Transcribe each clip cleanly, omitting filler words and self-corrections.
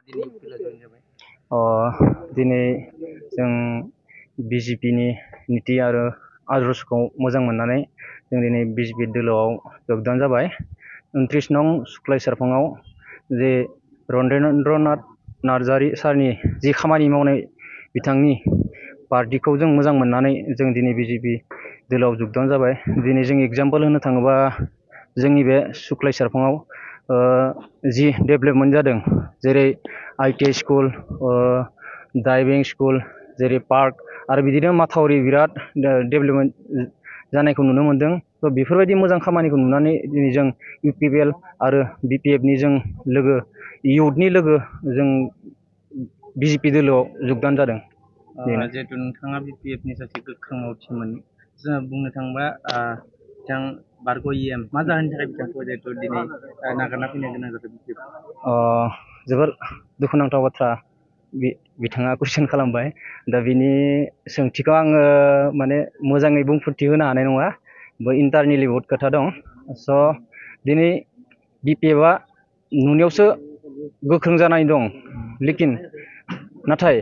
अ दिनै जों बिजेपिनि नीति आरो आदर्शखौ मोजां मोननानै जों दिनै बिजेपि दोलोआव जगदान जाबाय। 29 नं सुक्लाय सेरफाङाव जे रनेन्द्रनाथ नार्जारी सारनि जि खामानि मावनाय बिथांनि पार्टिखौ जों मोजां मोननानै जों दिनै बिजेपि दोलोआव जगदान जाबाय। दिनै जों एग्जाम्पल होनो थाङोबा जोंनि बे सुक्लाय सेरफाङाव जि डेभेलपमेन्ट जादों जेरै ITI स्कुल, ड्राइभिं स्कुल, जेरै पार्क आरो बिदिनो माथावरि बिराद डेभेलपमेन्ट जानायखौ नुनो मोनदों। थ' बेफोरबायदि मोजां खामानिखौ नुनानै दिनै जों UPPL आरो BPFनि जों लोगो इयुथनि लोगो जों बिजेपि दोलोआव जगदान जादों। जिहेतु नोंथाङा BPFनि सासे गोख्रों मावथिमोन, जों बुंनो थाङोबा बिथां बारग' EM मा जाहोननि थाखाय बिथांखौ जिहेतु दिनै नागारना फैनो गोनां जादों BPF? जोबोर दुखुनांथाव बाथ्रा बिथाङा कुइसन खालामबाय। दा बिनि सोंथिखौ आङो माने मोजाङै बुंफोरथि होनो हानाय नङा। इन्टारनेलि बहुद खोथा दं। स' दिनै BPFआ नुनायावसो गोख्रों जानाय दं, लेकिन नाथाय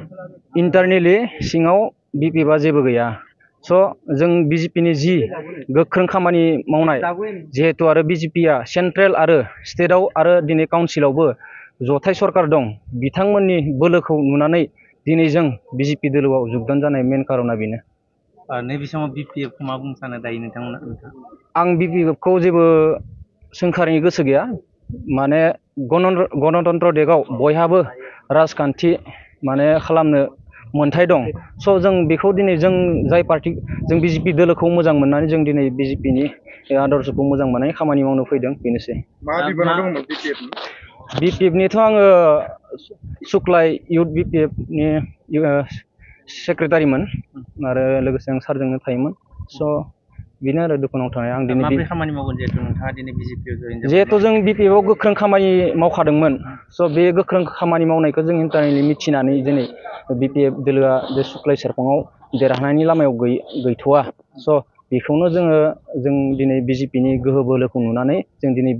इन्टारनेलि सिङाव BPFआ जेबो गैया। स' जों बिजेपिनि जि गोख्रों खामानि मावनाय, जिहेतु आरो बिजेपिया सेन्ट्रेल आरो स्टेटआव आरो दिनै काउन्सिलावबो जथाय सरकार दं, बिथांमोननि बोलोखौ नुनानै दिनै जों बिजेपि दोलोआव जगदान जानाय मेन कारना बेनो। नैबे समाव BPFखौ मा बुंनो सानो दायो नोंथांमोना? आं BPFखौ जेबो सोंखारिनो गोसो गैया। माने गणतन्त्र देशआव बयहाबो राजखान्थि माने खालामनो मोन्थाय दं। स' जों बेखौ दिनै जों जाय पार्टि जों बिजेपि दोलोखौ मोजां मोननानै जों दिनै बिजेपिनि आदर्शखौ मोजां मोननानै खामानि मावनो फैदों, बेनोसै। मा बिबानाव दंमोन BPFनिथ' आङो सुक्लाय इयुथ BPFनि सेक्रेटारिमोन आरो लोगोसे आं सारजोंनो थायोमोन। स' बेनो आरो दुखुनांथाव। आं दिनै माबोरै खामानि मावगोन जिहेतु नोंथाङा दिनै बिजेपिआव जयेन जाबाय? जिहेतु जों BPFआव गोख्रों खामानि मावखादोंमोन, स' बे गोख्रों खामानि मावनायखौ जों इन्टारनेलि मिथिनानै दिनै BPF दोलोआ बे सुक्लाय सेरफाङाव देरहानायनि लामायाव गैथ'वा। स' बेखौनो जों दिनै बिजेपिनि गोहो बोलोखौ नुनानै जों दिनै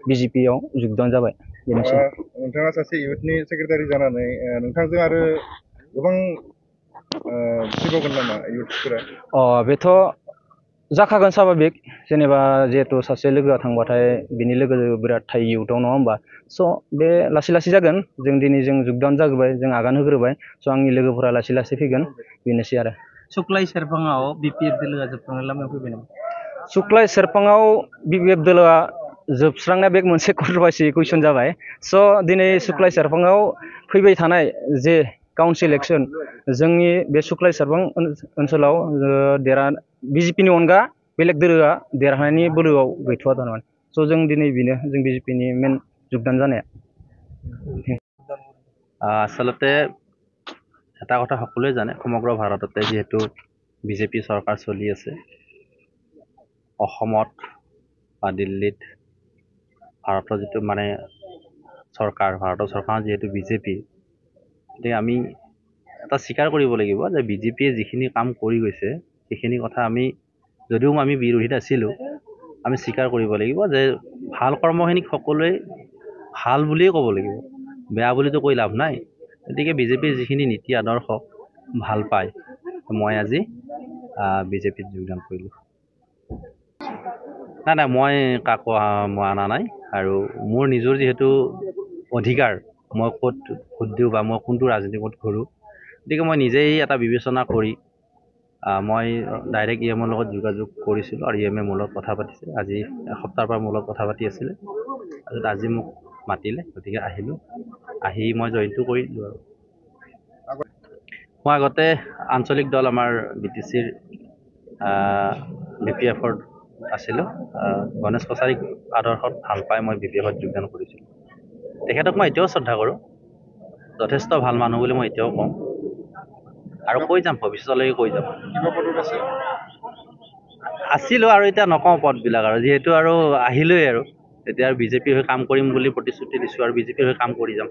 बिजेपिआव जगदान जाबाय, बेनोसै। नोंथाङा सासे इयुथनि सेक्रेटारि जानानै नोंथांजों आरो गोबां फैबावगोन नामा इयुथफोरा? बेथ' जाखागोन स्वाभाबिक। जेनेबा जिहेतु सासे लोगोआ थांबाथाय बिनि लोगो बिराद थायो इयुथआव, नङा होमबा? स' बे लासै लासै जागोन। जों दिनै जों जगदान जाग्रोबाय, जों आगान होग्रोबाय। स' आंनि लोगोफोरा लासै लासै फैगोन, बेनोसै आरो। सुक्लाय सेरफाङाव BPF दोलोआ जोबस्रांनाय लामायाव फैबाय नामा? सुक्लाय सेरफाङाव BPF दोलोआ जोबस्रांनाया बे मोनसे कन्ट्रभारसि कुइसन जाबाय। स' दिनै सुक्लाय सेरफाङाव फैबाय थानाय जे काउन्सिल इलेक्सन, जोंनि बे सुक्लाय सेरफां ओनसोलाव बिजेपिनि अनगा बेलेग दोलोआ देरहानायनि बोलोआव गैथ'वा थारमाने। स' जों दिनै बेनो जों बिजेपिनि मेन जगदान जानाया। আচলতে এটা কথা সকলোৱে জানে, সমগ্ৰ ভাৰততে যিহেতু বিজেপি চৰকাৰ চলি আছে, অসমত বা দিল্লীত ভাৰতৰ যিটো মানে চৰকাৰ, ভাৰতৰ চৰকাৰ যিহেতু বিজেপি, গতিকে আমি এটা স্বীকাৰ কৰিব লাগিব যে বিজেপিয়ে যিখিনি কাম কৰি গৈছে সেইখিনি কথা যদিও আমি বিৰোধীত আছিলোঁ, আমি স্বীকাৰ কৰিব লাগিব যে ভাল কৰ্মখিনিক সকলোৱে ভাল বুলিয়ে ক'ব লাগিব, বেয়া বুলিতো কৈ লাভ নাই। গতিকে বিজেপিৰ যিখিনি নীতি আদৰ্শ ভাল পায়, মই আজি বিজেপিত যোগদান কৰিলোঁ। নাই, মই কাকো মই অনা নাই। আৰু মোৰ নিজৰ যিহেতু অধিকাৰ, মই ক'ত ভোট দিওঁ বা মই কোনটো ৰাজনীতি ক'ত কৰোঁ, গতিকে মই নিজেই এটা বিবেচনা কৰি মই ডাইৰেক্ট EMৰ লগত যোগাযোগ কৰিছিলোঁ আৰু EMে মোৰ লগত কথা পাতিছে। আজি এসপ্তাহৰ পৰা মোৰ লগত কথা পাতি আছিলে। আজি মোক মাতিলে, গতিকে আহিলোঁ। আহি মই জইনটো কৰিলোঁ। আৰু মই আগতে আঞ্চলিক দল আমাৰ BTCৰ BPFৰ আছিলোঁ। গণেশ কছাৰীক আদৰ্শত ভাল পাই মই BPFত যোগদান কৰিছিলোঁ। তেখেতক মই এতিয়াও শ্ৰদ্ধা কৰোঁ, যথেষ্ট ভাল মানুহ বুলি মই এতিয়াও কওঁ, আৰু কৈ যাম, ভৱিষ্যতলৈকে কৈ যাম। আছিলোঁ আৰু এতিয়া নকওঁ পদবিলাক, আৰু যিহেতু আৰু আহিলোৱেই, আৰু এতিয়া আৰু বিজেপিৰ হৈ কাম কৰিম বুলি প্ৰতিশ্ৰুতি দিছোঁ আৰু বিজেপিৰ হৈ কাম কৰি যাম।